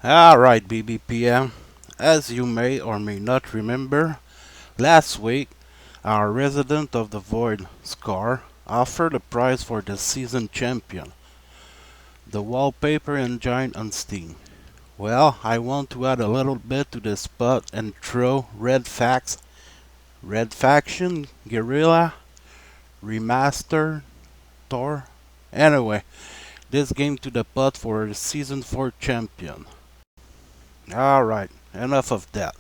Alright, Bbpn. As you may or may not remember, last week our Resident of the Void, Scar, offered a prize for the season champion, the wallpaper engine on Steam. Well, I want to add a little bit to the spot and throw Red Faction, Guerrilla, Remaster, Tor. Anyway, this game to the pot for a season 4 champion. Alright, enough of that.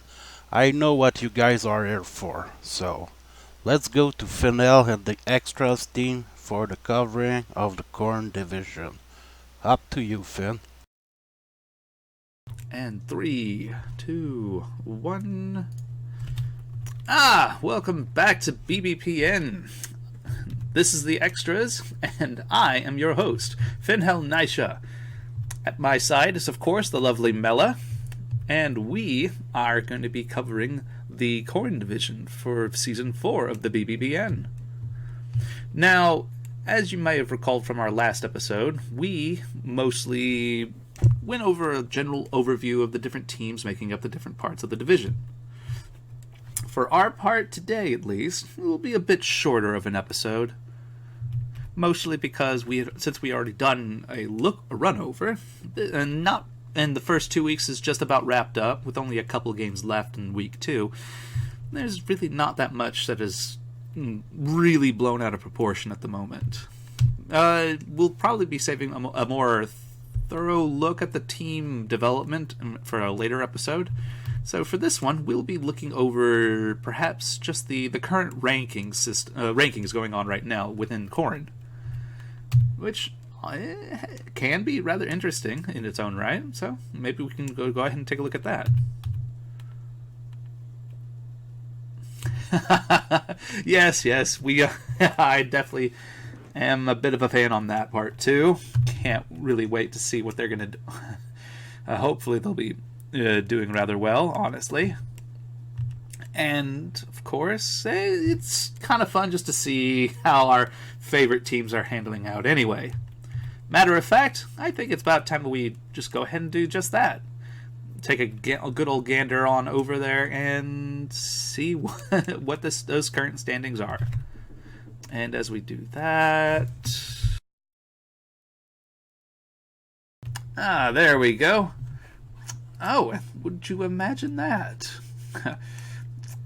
I know what you guys are here for, so let's go to Fennel and the extras team for the covering of the Corn division. Up to you, Finn. And 3, 2, 1. Welcome back to BBPN. This is the extras, and I am your host, Finhel Nisha. At my side is, of course, the lovely Mela, and we are going to be covering the Corn division for Season 4 of the BBBN. Now, as you may have recalled from our last episode, we mostly went over a general overview of the different teams making up the different parts of the division. For our part today, at least, it will be a bit shorter of an episode. Mostly because since we already done a run over, and the first 2 weeks is just about wrapped up, with only a couple games left in week 2. There's really not that much that is really blown out of proportion at the moment. We'll probably be saving a more thorough look at the team development for a later episode. So for this one, we'll be looking over perhaps just the current rankings going on right now within Corn, which can be rather interesting in its own right. So maybe we can go ahead and take a look at that. Yes, we. I definitely am a bit of a fan on that part too. Can't really wait to see what they're gonna do. Hopefully they'll be doing rather well, honestly. And of course, it's kind of fun just to see how our favorite teams are handling out anyway. Matter of fact, I think it's about time we just go ahead and do just that. Take a good old gander on over there and see what those current standings are. And as we do that... there we go. Oh, would you imagine that?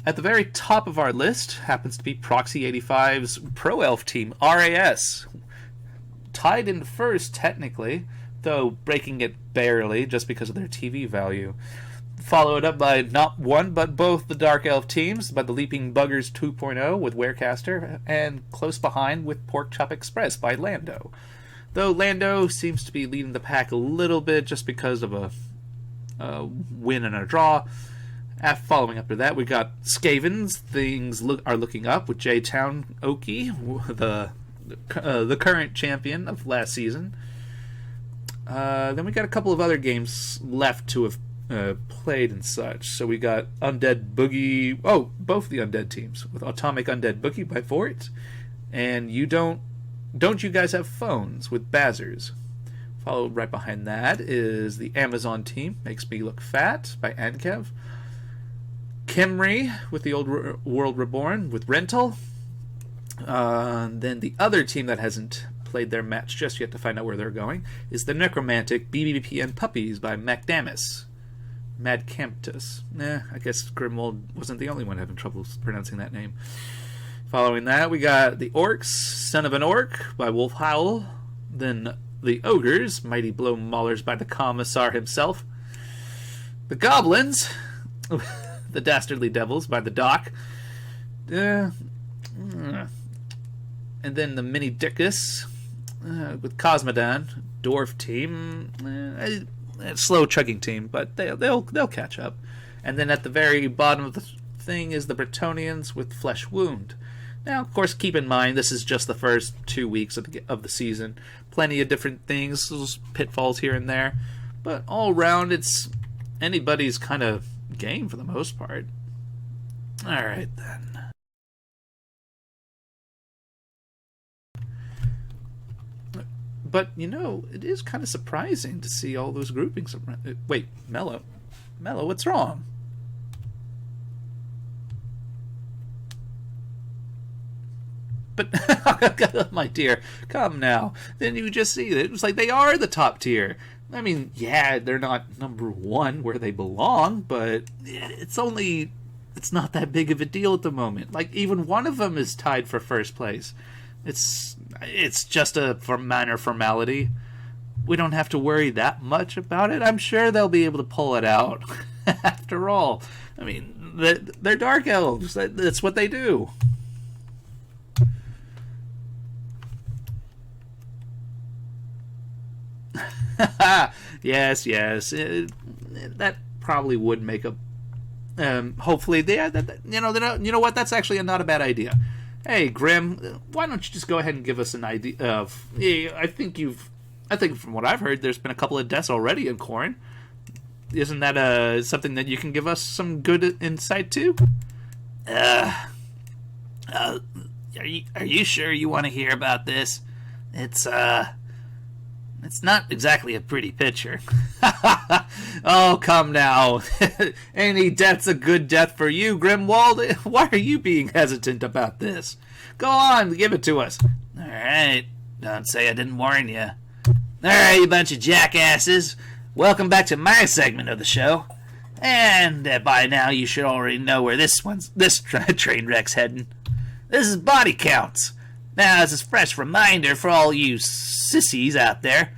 At the very top of our list happens to be Proxy 85's Pro Elf team, RAS. Tied in first, technically, though breaking it barely just because of their TV value. Followed up by not one, but both the Dark Elf teams, by the Leaping Buggers 2.0 with Werecaster, and close behind with Pork Chop Express by Lando. Though Lando seems to be leading the pack a little bit just because of a win and a draw. Following up to that, we got Skavens. Things are looking up with J-Town Oki, the current champion of last season. Then we got a couple of other games left to have played and such. So we got Undead Boogie. Oh, both the Undead teams with Atomic Undead Boogie by Fort, and Don't You Guys Have Phones with Bazzers. Followed right behind that is the Amazon team, Makes Me Look Fat by Ankev. Kimry with the Old World Reborn with Rental. Then the other team that hasn't played their match just yet to find out where they're going is the Necromantic BBPN Puppies by Macdamus. Madcamptus. I guess Grimwald wasn't the only one having trouble pronouncing that name. Following that, we got the Orcs, Son of an Orc by Wolf Howl. Then the Ogres, Mighty Blow Maulers by the Commissar himself. The Goblins, the Dastardly Devils by the Doc. And then the Mini Dickus with Cosmodan, Dwarf team. A slow chugging team, but they'll catch up. And then at the very bottom of the thing is the Bretonians with Flesh Wound. Now, of course, keep in mind this is just the first 2 weeks of the season. Plenty of different things, pitfalls here and there, but all round it's anybody's kind of game for the most part. All right then. But, it is kind of surprising to see all those groupings. Wait, Mello, what's wrong? But, my dear, come now. Then you just see that it was like they are the top tier. I mean, yeah, they're not number one where they belong, but it's not that big of a deal at the moment. Like, even one of them is tied for first place. It's just a minor formality. We don't have to worry that much about it. I'm sure they'll be able to pull it out. After all, I mean, they're dark elves. That's what they do. Yes. That probably would make a. Hopefully, you know what? That's actually not a bad idea. Hey, Grim, why don't you just go ahead and give us an idea of? I think from what I've heard, there's been a couple of deaths already in Corn. Isn't that something that you can give us some good insight to? Are you sure you want to hear about this? It's not exactly a pretty picture. Oh, come now. Any death's a good death for you, Grimwald. Why are you being hesitant about this? Go on, give it to us. All right. Don't say I didn't warn you. All right, you bunch of jackasses. Welcome back to my segment of the show. And by now you should already know where this train wreck's heading. This is Body Counts. Now, as a fresh reminder for all you sissies out there,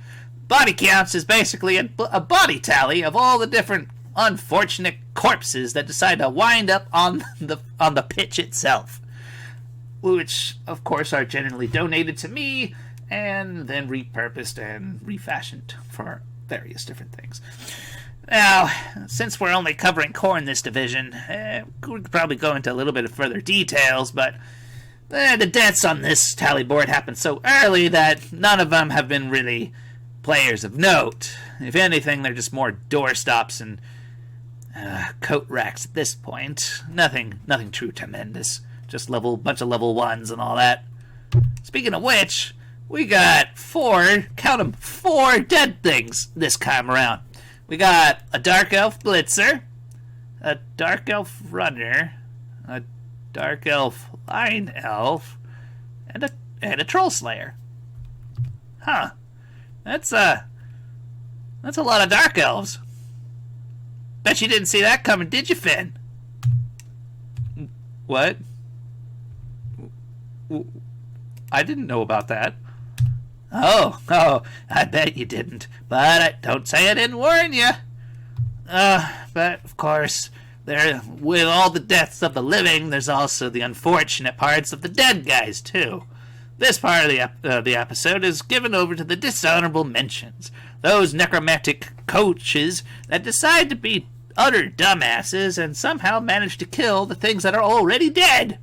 Body Counts is basically a body tally of all the different unfortunate corpses that decide to wind up on the pitch itself, which, of course, are generally donated to me and then repurposed and refashioned for various different things. Now, since we're only covering Corn this division, we could probably go into a little bit of further details, but the deaths on this tally board happened so early that none of them have been really players of note. If anything, they're just more doorstops and coat racks at this point. Nothing too tremendous. Just bunch of level 1s and all that. Speaking of which, we got 4 dead things this time around. We got a Dark Elf Blitzer, a Dark Elf Runner, a Dark Elf Line Elf, and a Troll Slayer. Huh. That's a lot of Dark Elves. Bet you didn't see that coming, did you, Finn? What? I didn't know about that. Oh, I bet you didn't. But don't say I didn't warn you. But, of course, with all the deaths of the living, there's also the unfortunate parts of the dead guys, too. This part of the episode is given over to the dishonorable mentions. Those necromantic coaches that decide to be utter dumbasses and somehow manage to kill the things that are already dead.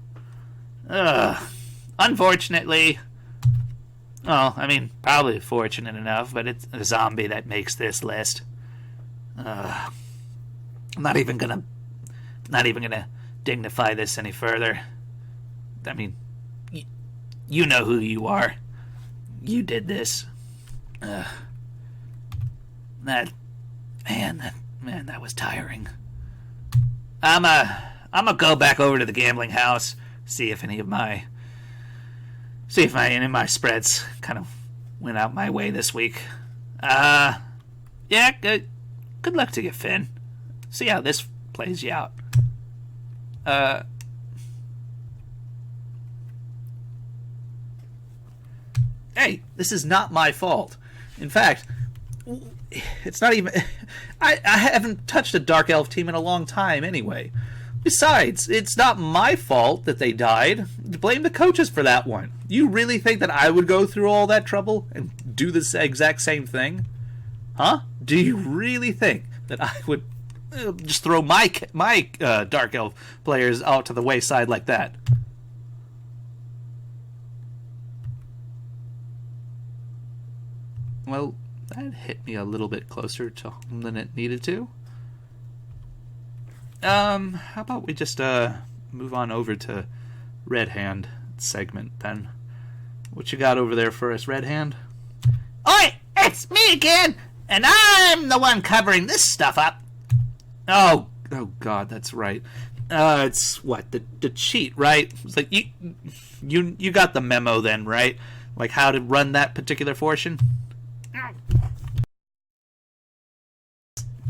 Unfortunately... Well, I mean, probably fortunate enough, but it's a zombie that makes this list. I'm not even gonna dignify this any further. I mean, you know who you are. You did this. That was tiring. I'm gonna go back over to the gambling house, see if any of my spreads kind of went out my way this week. Yeah, good luck to you, Finn. See how this plays you out. Hey, this is not my fault. In fact, it's not even... I haven't touched a Dark Elf team in a long time anyway. Besides, it's not my fault that they died. Blame the coaches for that one. You really think that I would go through all that trouble and do this exact same thing? Huh? Do you really think that I would just throw my Dark Elf players out to the wayside like that? Well, that hit me a little bit closer to home than it needed to. How about we just move on over to Red Hand segment then? What you got over there for us, Red Hand? Oi, it's me again, and I'm the one covering this stuff up. Oh God, that's right. It's what the cheat, right? It's like you got the memo then, right? Like how to run that particular portion.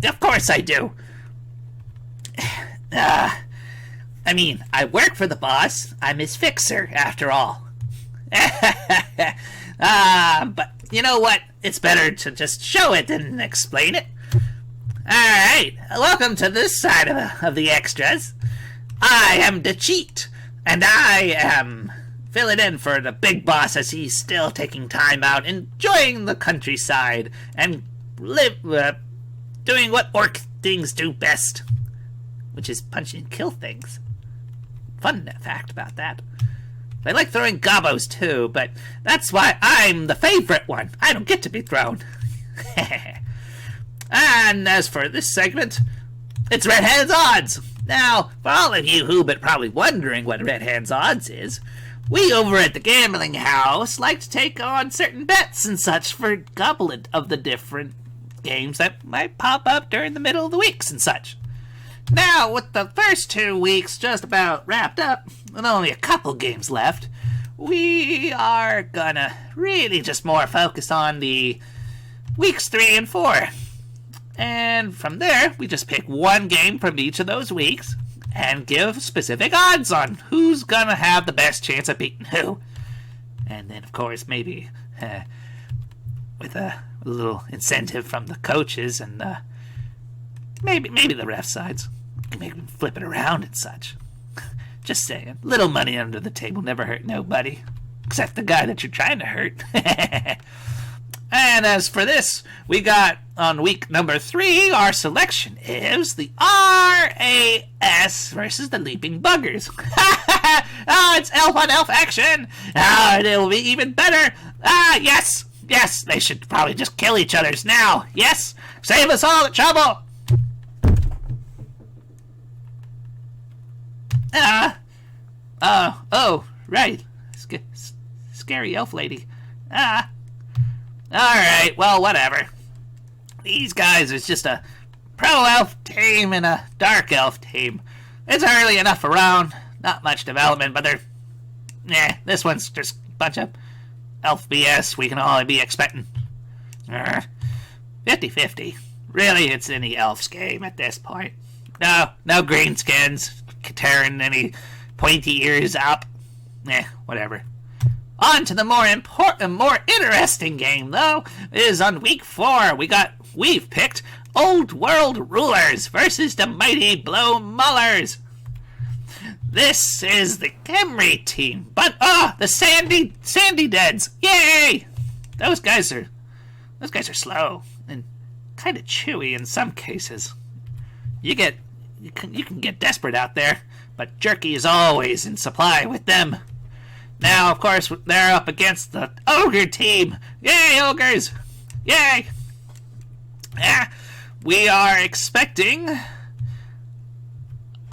Of course I do. I mean, I work for the boss. I'm his fixer, after all. But you know what? It's better to just show it than explain it. Alright, welcome to this side of the extras. I am the cheat, and I am filling in for the big boss as he's still taking time out, enjoying the countryside, and doing what orc things do best, which is punch and kill things. Fun fact about that. I like throwing gobos too, but that's why I'm the favorite one. I don't get to be thrown. And as for this segment, it's Red Hand's Odds. Now, for all of you who've been probably wondering what Red Hand's Odds is, we over at the Gambling House like to take on certain bets and such for a couple of the different games that might pop up during the middle of the weeks and such. Now, with the first 2 weeks just about wrapped up, and only a couple games left, we are gonna really just more focus on the weeks 3 and 4. And from there, we just pick one game from each of those weeks and give specific odds on who's gonna have the best chance of beating who. And then, of course, maybe with a little incentive from the coaches and maybe the ref sides. Maybe flip it around and such. Just saying. Little money under the table never hurt nobody. Except the guy that you're trying to hurt. And as for this, we got on week number 3, our selection is the RAS versus the Leaping Buggers. Oh, it's elf on elf action. Oh, it'll be even better. Yes, they should probably just kill each other's now. Yes, save us all the trouble. Oh, right. Scary elf lady. Alright, well, whatever. These guys is just a pro elf team and a dark elf team. It's early enough around. Not much development, but this one's just a bunch of elf BS we can only be expecting. 50-50. Really, it's any elf's game at this point. No greenskins tearing any pointy ears up. Whatever. On to the more important, more interesting game, though, is on week 4. We've picked Old World Rulers versus the Mighty Blow Mullers. This is the Emery team, but the Sandy Deads. Yay! Those guys are slow and kind of chewy in some cases. You can get desperate out there, but jerky is always in supply with them. Now, of course, they're up against the Ogre team. Yay, Ogres! Yay! We are expecting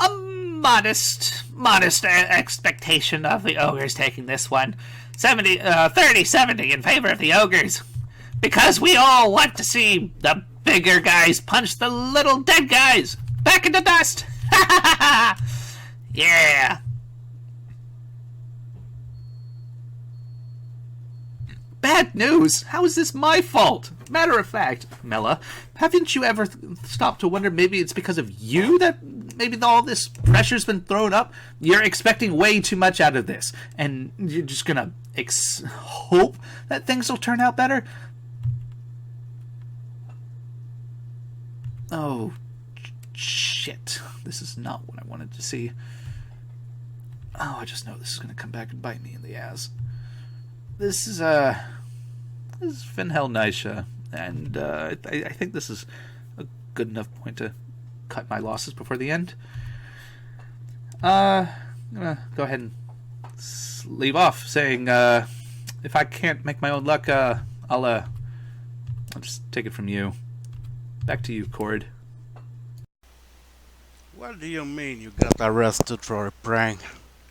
a modest expectation of the Ogres taking this one. 30-70 in favor of the Ogres. Because we all want to see the bigger guys punch the little dead guys back into dust. Yeah. Bad news! How is this my fault? Matter of fact, Mela, haven't you ever stopped to wonder maybe it's because of you that maybe all this pressure's been thrown up? You're expecting way too much out of this, and you're just gonna hope that things will turn out better? Oh, shit. This is not what I wanted to see. Oh, I just know this is gonna come back and bite me in the ass. This is Finhel Nisha, and I think this is a good enough point to cut my losses before the end. I'm gonna go ahead and leave off saying if I can't make my own luck, I'll just take it from you. Back to you, Cord. What do you mean you got arrested for a prank?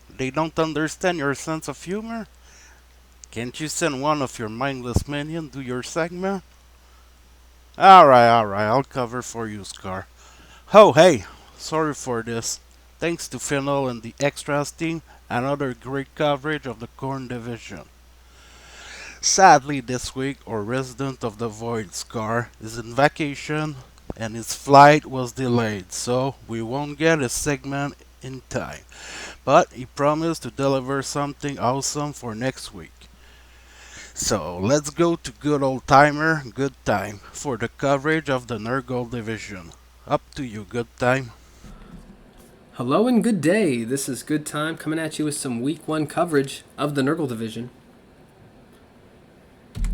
They don't understand your sense of humor? Can't you send one of your mindless minions do your segment? Alright, I'll cover for you, Scar. Oh, hey, sorry for this. Thanks to Fennel and the Extras team, another great coverage of the Corn Division. Sadly, this week, our resident of the Void, Scar, is in vacation and his flight was delayed, so we won't get a segment in time. But he promised to deliver something awesome for next week. So let's go to good old timer, Good Time, for the coverage of the Nurgle division. Up to you, Good Time. Hello and good day. This is Good Time coming at you with some Week 1 coverage of the Nurgle division.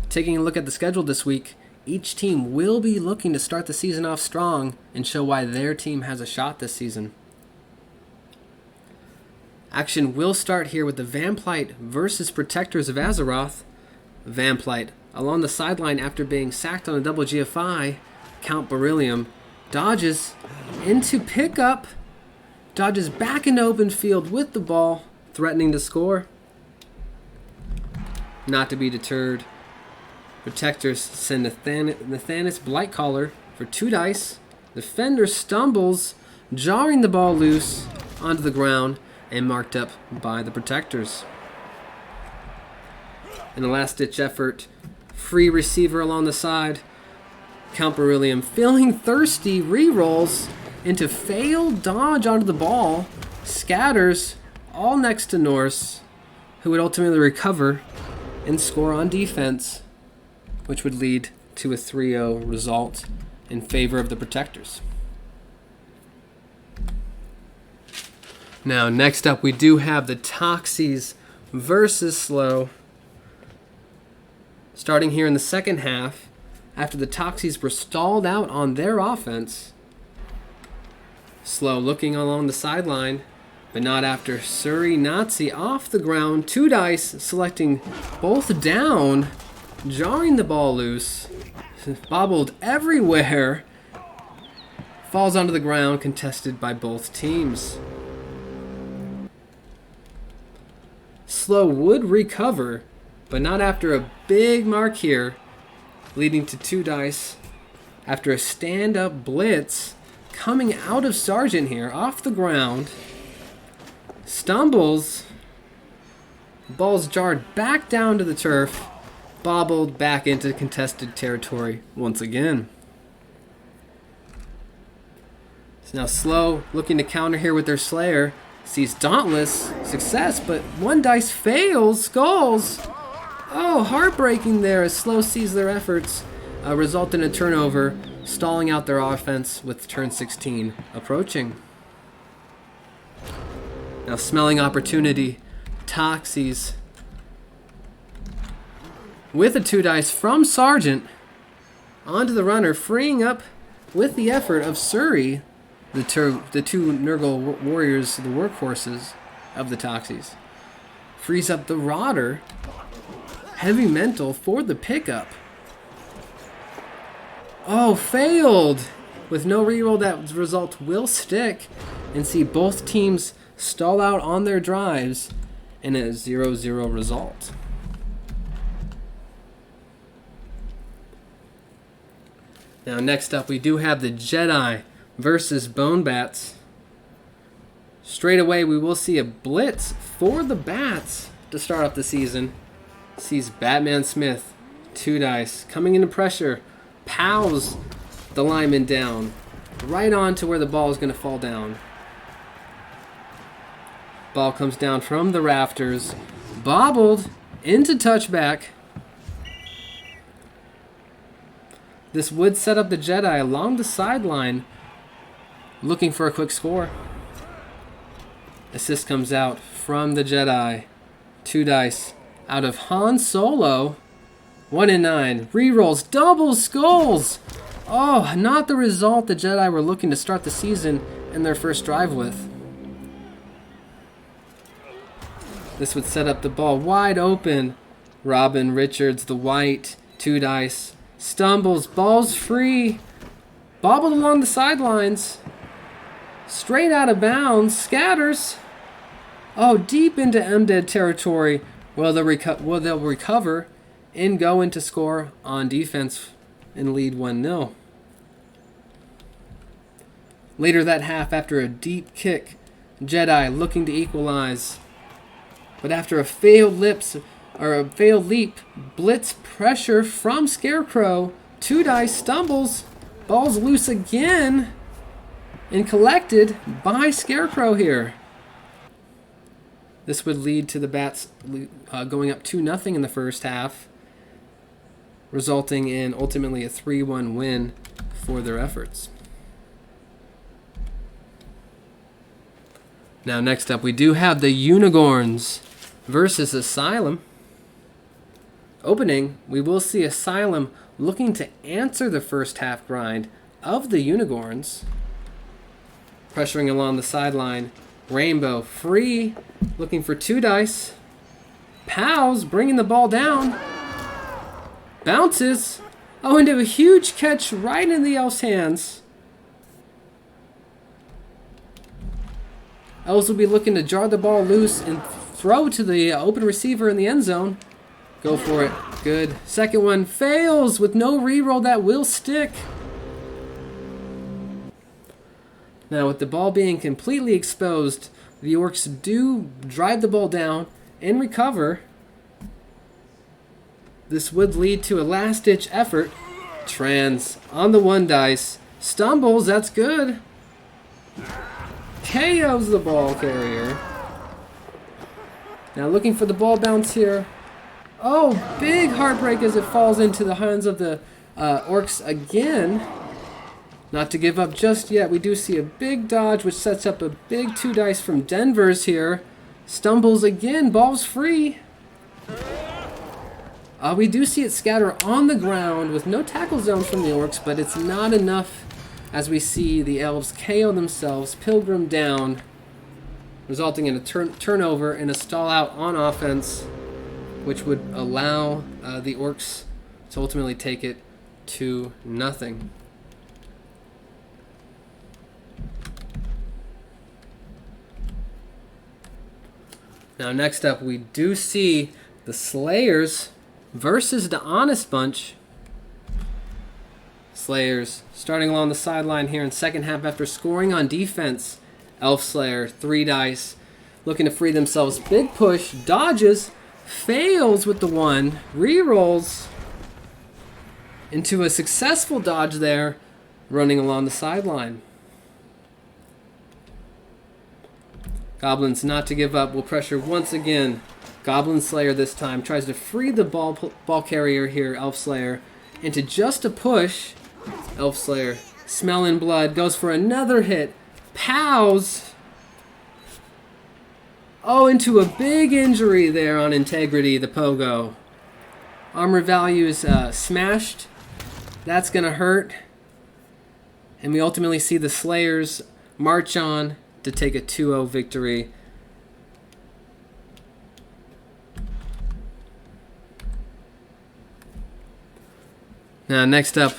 Taking a look at the schedule this week, each team will be looking to start the season off strong and show why their team has a shot this season. Action will start here with the Vamplyte versus Protectors of Azeroth. Vamplyte, along the sideline after being sacked on a double GFI, Count Beryllium dodges into pickup, dodges back into open field with the ball, threatening to score. Not to be deterred, Protectors send Nathanis Blightcaller for 2 dice. Defender stumbles, jarring the ball loose onto the ground and marked up by the Protectors. In a last-ditch effort, free receiver along the side, Count Beryllium, feeling thirsty, re-rolls into failed dodge onto the ball, scatters all next to Norse, who would ultimately recover and score on defense, which would lead to a 3-0 result in favor of the Protectors. Now, next up, we do have the Toxies versus Slow. Starting here in the second half, after the Toxies were stalled out on their offense, Slow looking along the sideline, but not after Suri Nazi off the ground, 2 dice, selecting both down, jarring the ball loose, bobbled everywhere, falls onto the ground, contested by both teams. Slow would recover, but not after a big mark here, leading to 2 dice after a stand-up blitz coming out of Sergeant here, off the ground, stumbles, ball's jarred back down to the turf, bobbled back into contested territory once again. So now Slow looking to counter here with their Slayer, sees Dauntless, success, but 1 dice fails, Skulls. Oh, heartbreaking there as Slow sees their efforts result in a turnover, stalling out their offense with turn 16 approaching. Now smelling opportunity, Toxies with a 2 dice from Sergeant onto the runner, freeing up with the effort of Suri, the 2 Nurgle warriors, the workhorses of the Toxies. Frees up the Rodder, Heavy Mental for the pickup. Oh, failed! With no reroll, that result will stick and see both teams stall out on their drives in a 0-0 result. Now next up, we do have the Jedi versus Bone Bats. Straight away, we will see a blitz for the Bats to start off the season. Sees Batman Smith, 2 dice, coming into pressure, pows the lineman down, right on to where the ball is going to fall down. Ball comes down from the rafters, bobbled into touchback. This would set up the Jedi along the sideline, looking for a quick score. Assist comes out from the Jedi, 2 dice, out of Han Solo, 1 and 9. Rerolls, double Skulls. Oh, not the result the Jedi were looking to start the season in their first drive with. This would set up the ball wide open. Robin Richards, the white, 2 dice, stumbles, ball's free, bobbled along the sidelines, straight out of bounds, scatters. Oh, deep into Undead territory, Well, they'll recover and go into score on defense and lead 1-0. Later that half, after a deep kick, Jedi looking to equalize. But after a failed leap, blitz pressure from Scarecrow, 2 Dice stumbles, ball's loose again, and collected by Scarecrow here. This would lead to the Bats going up 2-0 in the first half, resulting in ultimately a 3-1 win for their efforts. Now next up, we do have the Unicorns versus Asylum. Opening, we will see Asylum looking to answer the first half grind of the Unicorns. Pressuring along the sideline. Rainbow free, looking for 2 Dice. Pals bringing the ball down. Bounces. Oh, into a huge catch right in the Elf's hands. Elves will be looking to jar the ball loose and throw to the open receiver in the end zone. Go for it. Good. Second one fails with no reroll that will stick. Now, with the ball being completely exposed, the Orcs do drive the ball down and recover. This would lead to a last-ditch effort. Trans on the 1 Dice. Stumbles, that's good. KOs the ball carrier. Now looking for the ball bounce here. Oh, big heartbreak as it falls into the hands of the Orcs again. Not to give up just yet. We do see a big dodge, which sets up a big 2 Dice from Denver's here. Stumbles again. Ball's free. We do see it scatter on the ground with no tackle zones from the Orcs, but it's not enough as we see the Elves KO themselves, Pilgrim down, resulting in a turnover and a stall out on offense, which would allow the Orcs to ultimately take it 2-0. Now next up, we do see the Slayers versus the Honest Bunch. Slayers starting along the sideline here in second half after scoring on defense. Elf Slayer, 3 Dice, looking to free themselves. Big push, dodges, fails with the 1, re-rolls into a successful dodge there, running along the sideline. Goblins not to give up, will pressure once again. Goblin Slayer this time tries to free the ball carrier here, Elf Slayer, into just a push. Elf Slayer, smelling blood, goes for another hit. Pows. Oh, into a big injury there on Integrity, the Pogo. Armor value is smashed. That's going to hurt. And we ultimately see the Slayers march on to take a 2-0 victory. Now, next up,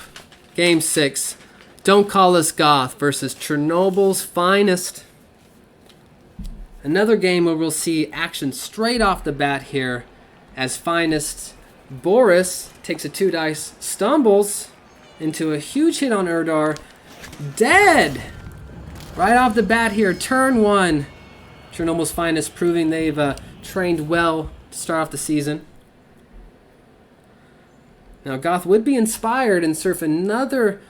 Game 6. Don't Call Us Goth versus Chernobyl's Finest. Another game where we'll see action straight off the bat here as Finest Boris takes a 2 Dice, stumbles into a huge hit on Erdar. Dead! Right off the bat here, turn 1. Chernobyl's Finest proving they've trained well to start off the season. Now, Goth would be inspired and surf another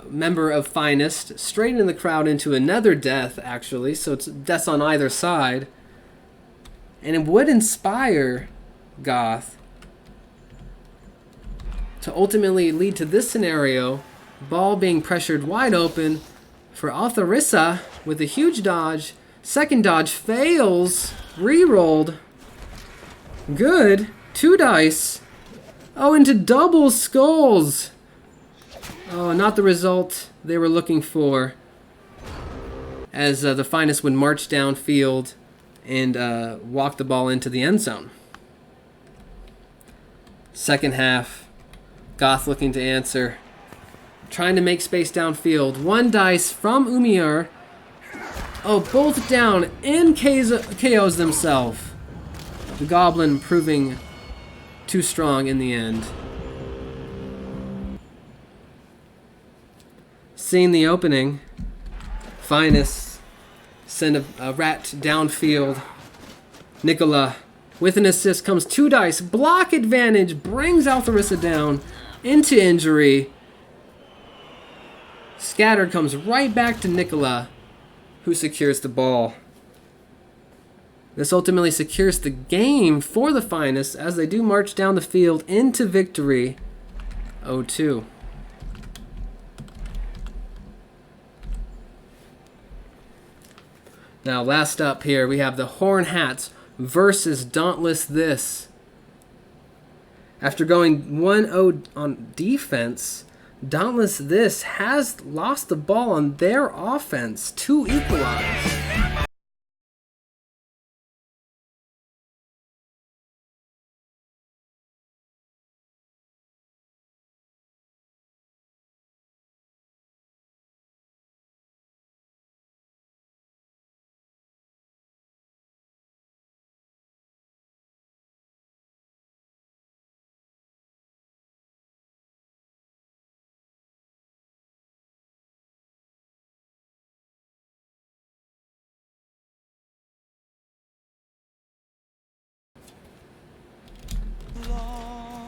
member of Finest straight in the crowd into another death, actually. So it's deaths on either side. And it would inspire Goth to ultimately lead to this scenario. Ball being pressured wide open for Altharissa with a huge dodge. Second dodge fails. Rerolled. Good. 2 Dice. Oh, into double skulls. Oh, not the result they were looking for. As the Finest would march downfield and walk the ball into the end zone. Second half, Goth looking to answer. Trying to make space downfield. 1 Dice from Umir. Oh, both down and KOs themselves. The Goblin proving too strong in the end. Seeing the opening, Finest send a rat downfield. Nicola, with an assist, comes 2 dice. Block advantage brings Altharissa down into injury. Scatter comes right back to Nicola, who secures the ball. This ultimately secures the game for the Finest as they do march down the field into victory 0-2. Now, last up here, we have the Horn Hats versus Dauntless This. After going 1-0 on defense, Dauntless This has lost the ball on their offense to equalize.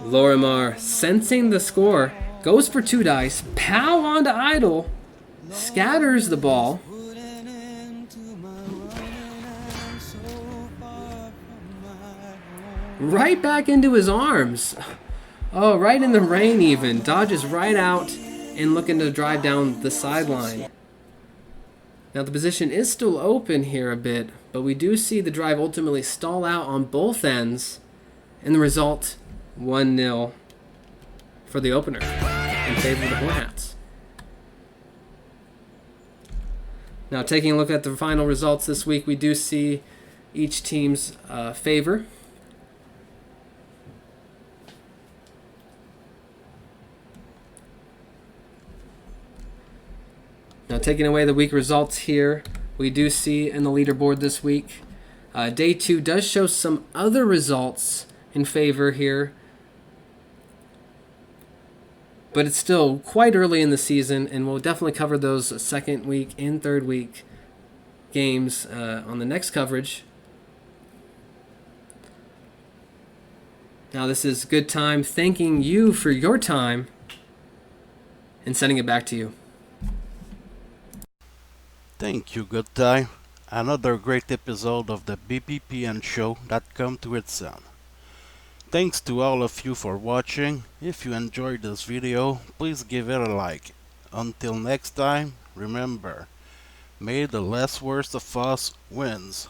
Lorimar, sensing the score, goes for 2 dice, pow onto Idol, scatters the ball. Right back into his arms. Oh, right in the rain even. Dodges right out and looking to drive down the sideline. Now the position is still open here a bit, but we do see the drive ultimately stall out on both ends, and the result 1-0 for the opener in favor of the Horn Hats. Now taking a look at the final results this week, we do see each team's favor. Now taking away the week results here, we do see in the leaderboard this week, day 2 does show some other results in favor here, but it's still quite early in the season, and we'll definitely cover those second week and third week games on the next coverage. Now this is good time thanking you for your time and sending it back to you. Thank you, good time. Another great episode of the Bbpn show that come to its end. Thanks to all of you for watching. If you enjoyed this video, please give it a like. Until next time, remember, may the less worst of us wins.